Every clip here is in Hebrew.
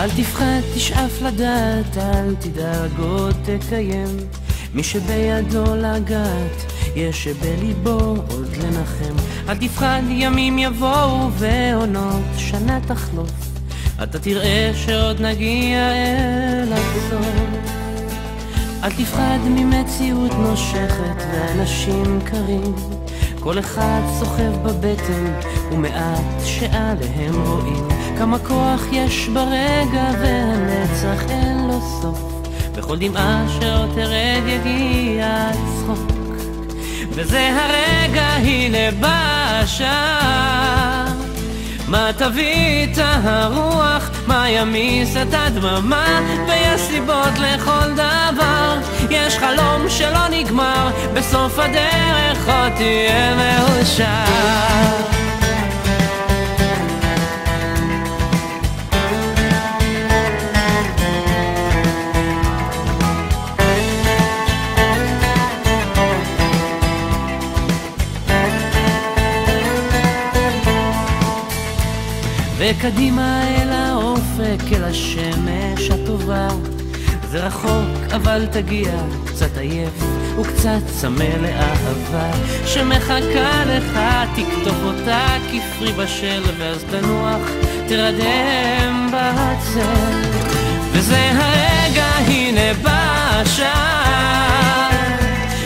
אל תפחד, תשאף לדעת, אל תדאג עוד תקיים. מי שבידו לגעת, יש שבליבו עוד לנחם. אל תפחד, ימים יבואו ועונות שנה תחלוף, אתה תראה שעוד נגיע אל הסוף. אל תפחד ממציאות נושכת ואנשים קרים, כל אחד סוחב בבטן ומעט שעליהם רואים. כמה כוח יש ברגע והנצח אין לו סוף, בכל דמעה שעוד תרד יגיע הצחוק. וזה הרגע, הנה בא השעה, מה תביא את הרוח, מה ימיס את הדממה, ויש סיבות לכל דבר, יש חלום שלא נגמר, בסוף הדרך עוד תהיה מאושר. וקדימה אל האופק, אל השמש הטובה, זה רחוק אבל תגיע, קצת עייף וקצת צמא לאהבה שמחכה לך, תכתוב אותה כפרי בשל, ואז תנוח, תרדם בצל. וזה הרגע, הנה בא השעה,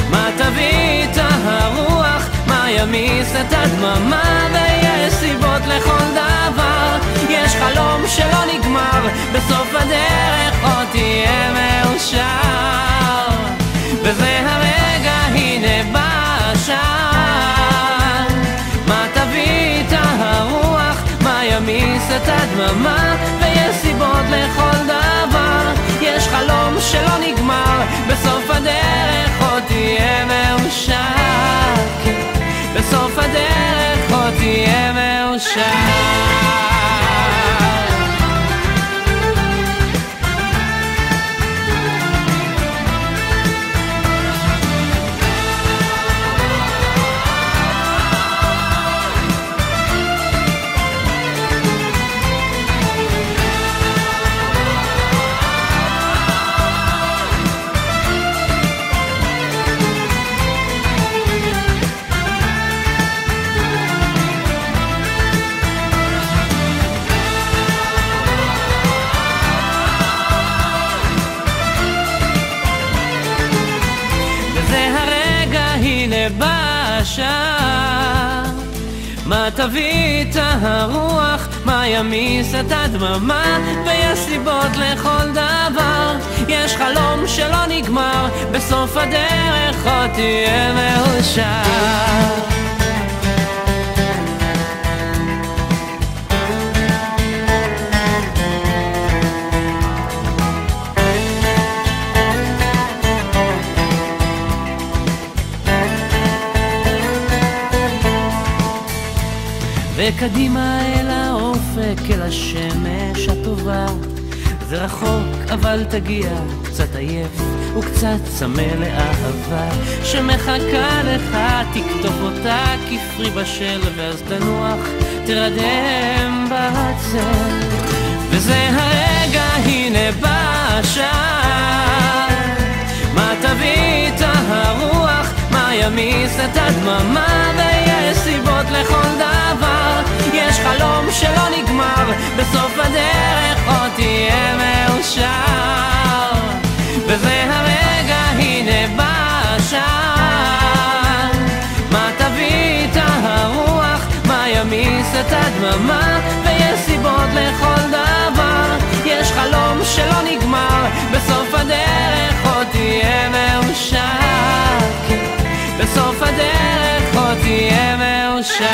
מה תביא את הרוח, מה ימיס את הדממה, ויש סיבות לכל דבר, יש חלום שלא נגמר, בסוף הדרך עוד תהיה מאושר. וזה הרגע, הנה בא השעה, מה תביא את הרוח, מה ימיס את הדממה, ויש סיבות לכל דבר, יש חלום שלא נגמר, בסוף הדרך עוד תהיה מאושר. בסוף הדרך עוד תהיה מאושר. מה תביא את הרוח, מה ימיס את הדממה, ויש סיבות לכל דבר, יש חלום שלא נגמר, בסוף הדרך עוד תהיה מאושר. וקדימה אל האופק, אל השמש הטובה, זה רחוק אבל תגיע, קצת עייף וקצת צמא לאהבה שמחכה לך, תכתוב אותה כפרי בשל, ואז תנוח, תרדם בצל. וזה הרגע, הנה בא השעה, מה תביא את הרוח, מה ימיס את הדממה, ויש סיבות לכל דבר, יש חלום שלא נגמר, בסוף הדרך עוד תהיה מאושר. וזה הרגע, הנה בא השעה, מה תביא את הרוח, מה ימיס את הדממה, ויש סיבות לכל דבר, יש חלום שלא נגמר, בסוף הדרך עוד תהיה מאושר. בסוף הדרך עוד תהיה מאושר.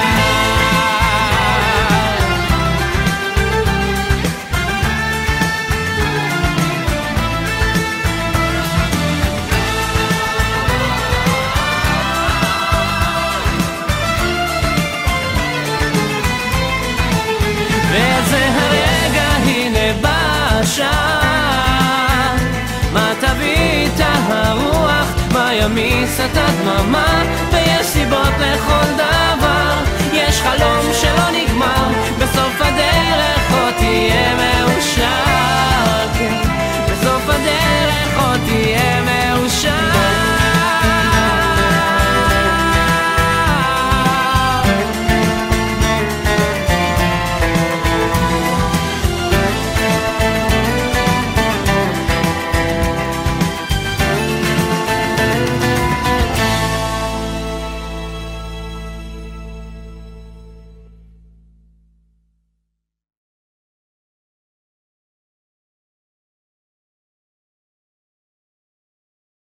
וזה הרגע, הנה בא השעה, מה תביא את הרוח, מה ימיס את הדממה, ויש סיבות לכל